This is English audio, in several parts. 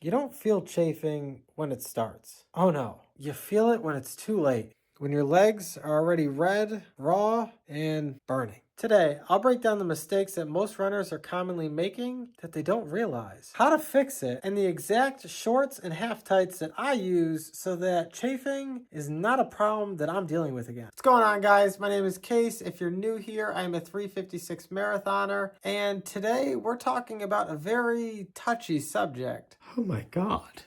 You don't feel chafing when it starts. Oh no, you feel it when it's too late. When your legs are already red, raw, and burning. Today, I'll break down the mistakes that most runners are commonly making that they don't realize, how to fix it, and the exact shorts and half tights that I use so that chafing is not a problem that I'm dealing with again. What's going on, guys? My name is Case. If you're new here, I'm a 356 marathoner, and today we're talking about a very touchy subject. Oh my God.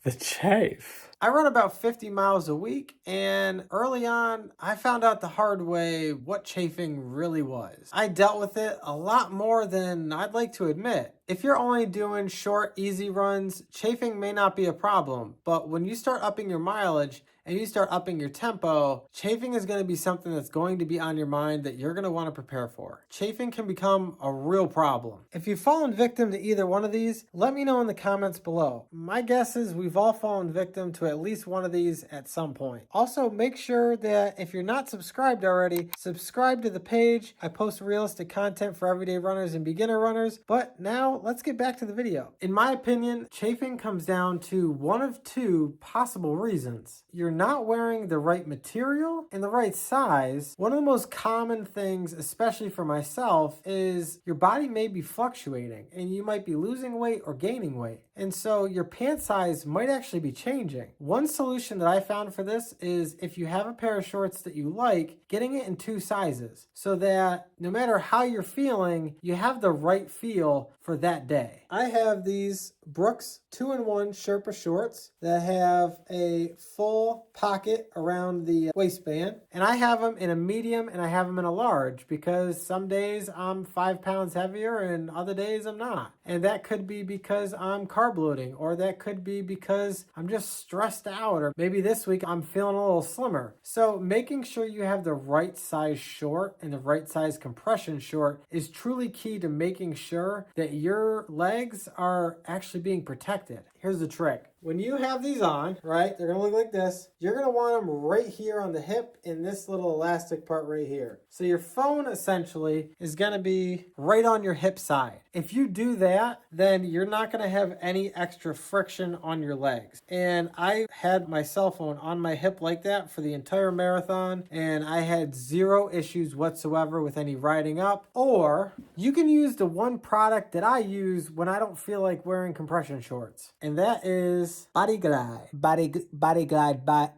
The chafe. I run about 50 miles a week, and early on, I found out the hard way what chafing really was. I dealt with it a lot more than I'd like to admit. If you're only doing short, easy runs, chafing may not be a problem, but when you start upping your mileage and you start upping your tempo, chafing is going to be something that's going to be on your mind that you're going to want to prepare for. Chafing can become a real problem. If you've fallen victim to either one of these, let me know in the comments below. My guess is we've all fallen victim to at least one of these at some point. Also, make sure that if you're not subscribed already, subscribe to the page. I post realistic content for everyday runners and beginner runners. But now let's get back to the video. In my opinion, chafing comes down to one of two possible reasons. You're not wearing the right material and the right size. One of the most common things, especially for myself, is your body may be fluctuating and you might be losing weight or gaining weight. And so your pant size might actually be changing. One solution that I found for this is if you have a pair of shorts that you like, getting it in two sizes so that no matter how you're feeling, you have the right feel for that day. I have these Brooks 2-in-1 Sherpa shorts that have a full pocket around the waistband, and I have them in a medium and I have them in a large because some days I'm 5 pounds heavier and other days I'm not. And that could be because I'm carb loading, or that could be because I'm just stressed out, or maybe this week I'm feeling a little slimmer. So making sure you have the right size short and the right size compression short is truly key to making sure that your legs are actually being protected. Here's the trick. When you have these on, right, they're gonna look like this. You're gonna want them right here on the hip in this little elastic part right here. So your phone essentially is gonna be right on your hip side. If you do that, then you're not gonna have any extra friction on your legs. And I had my cell phone on my hip like that for the entire marathon, and I had zero issues whatsoever with any riding up. Or you can use the one product that I use when I don't feel like wearing compression shorts, and that is Body Glide. Body Glide.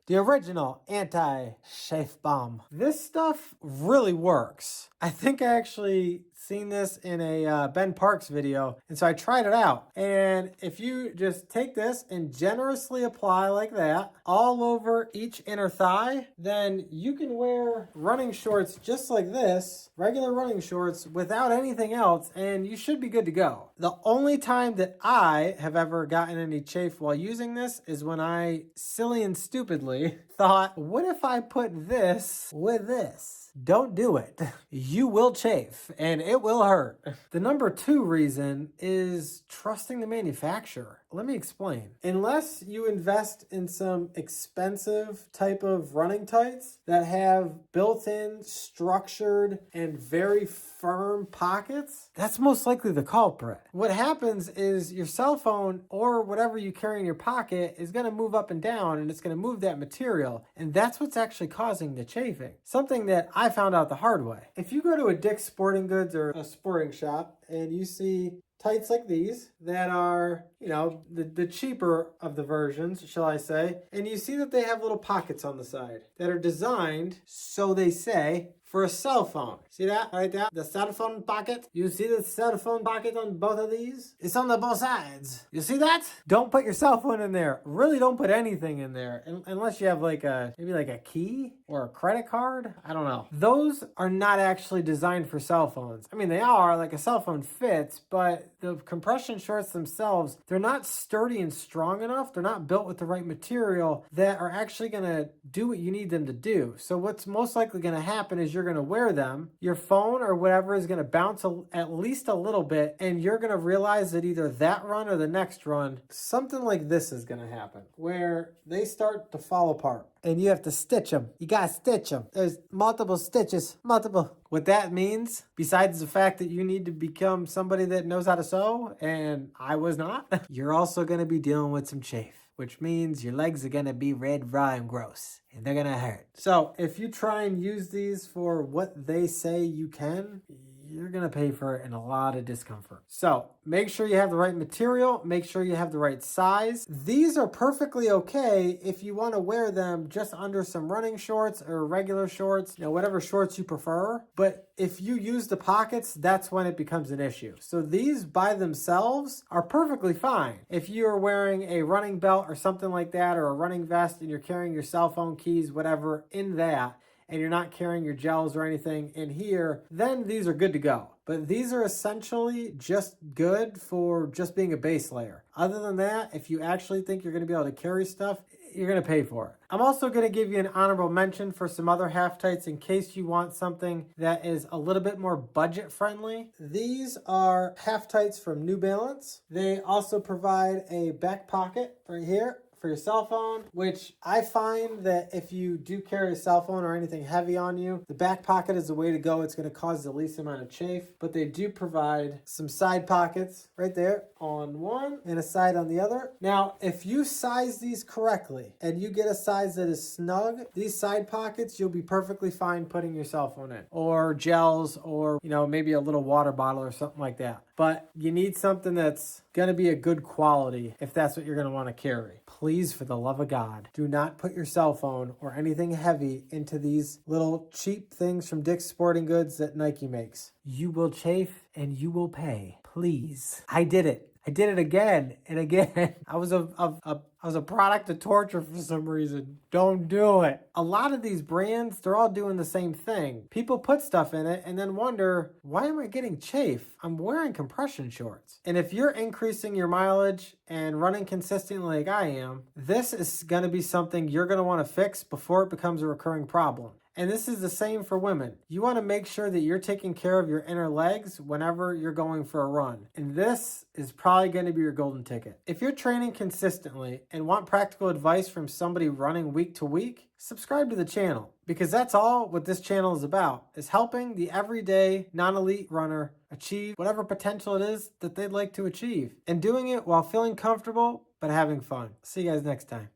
The original anti-chafe bomb. This stuff really works. I think I actually seen this in a Ben Parks video, and so I tried it out. And if you just take this and generously apply like that all over each inner thigh, then you can wear running shorts just like this, regular running shorts, without anything else, and you should be good to go. The only time that I have ever gotten any chafe while using this is when I silly and stupidly thought, what if I put this with this? Don't do it. You will chafe and it will hurt. The number two reason is trusting the manufacturer. Let me explain. Unless you invest in some expensive type of running tights that have built-in, structured, and very firm pockets, that's most likely the culprit. What happens is your cell phone or whatever you carry in your pocket is going to move up and down, and it's going to move that material, and that's what's actually causing the chafing. Something that I found out the hard way. If you go to a Dick's Sporting Goods or a sporting shop and you see tights like these that are, you know, the cheaper of the versions, shall I say, and you see that they have little pockets on the side that are designed, so they say, for a cell phone. See that right there? The cell phone pocket. You see the cell phone pocket on both of these? It's on the both sides. You see that? Don't put your cell phone in there. Really don't put anything in there unless you have like maybe like a key or a credit card. I don't know. Those are not actually designed for cell phones. I mean, they are, like a cell phone fits, but the compression shorts themselves, they're not sturdy and strong enough. They're not built with the right material that are actually going to do what you need them to do. So what's most likely going to happen is you're going to wear them, your phone or whatever is going to bounce at least a little bit, and you're going to realize that either that run or the next run, something like this is going to happen, where they start to fall apart. And you have to stitch them. You got to stitch them. There's multiple stitches, multiple. What that means, besides the fact that you need to become somebody that knows how to sew, and I was not, you're also going to be dealing with some chafe, which means your legs are going to be red, raw, and gross, and they're going to hurt. So if you try and use these for what they say you can, you're going to pay for it in a lot of discomfort. So make sure you have the right material. Make sure you have the right size. These are perfectly okay if you want to wear them just under some running shorts or regular shorts, whatever shorts you prefer. But if you use the pockets, that's when it becomes an issue. So these by themselves are perfectly fine. If you are wearing a running belt or something like that, or a running vest, and you're carrying your cell phone, keys, whatever in that, and you're not carrying your gels or anything in here, then these are good to go. But these are essentially just good for just being a base layer. Other than that, if you actually think you're going to be able to carry stuff, you're going to pay for it. I'm also going to give you an honorable mention for some other half tights in case you want something that is a little bit more budget friendly. These are half tights from New Balance. They also provide a back pocket right here for your cell phone, which I find that if you do carry a cell phone or anything heavy on you, the back pocket is the way to go. It's going to cause the least amount of chafe, but they do provide some side pockets right there on one and a side on the other. Now, if you size these correctly and you get a size that is snug, these side pockets, you'll be perfectly fine putting your cell phone in, or gels, or, maybe a little water bottle or something like that. But you need something that's going to be a good quality if that's what you're going to want to carry. Please, for the love of God, do not put your cell phone or anything heavy into these little cheap things from Dick's Sporting Goods that Nike makes. You will chafe and you will pay. Please. I did it. I did it again and again. I was a product of torture for some reason. Don't do it. A lot of these brands, they're all doing the same thing. People put stuff in it and then wonder, why am I getting chafe? I'm wearing compression shorts. And if you're increasing your mileage and running consistently like I am, this is going to be something you're going to want to fix before it becomes a recurring problem. And this is the same for women. You want to make sure that you're taking care of your inner legs whenever you're going for a run. And this is probably going to be your golden ticket. If you're training consistently and want practical advice from somebody running week to week, subscribe to the channel, because that's all what this channel is about, is helping the everyday non-elite runner achieve whatever potential it is that they'd like to achieve, and doing it while feeling comfortable but having fun. See you guys next time.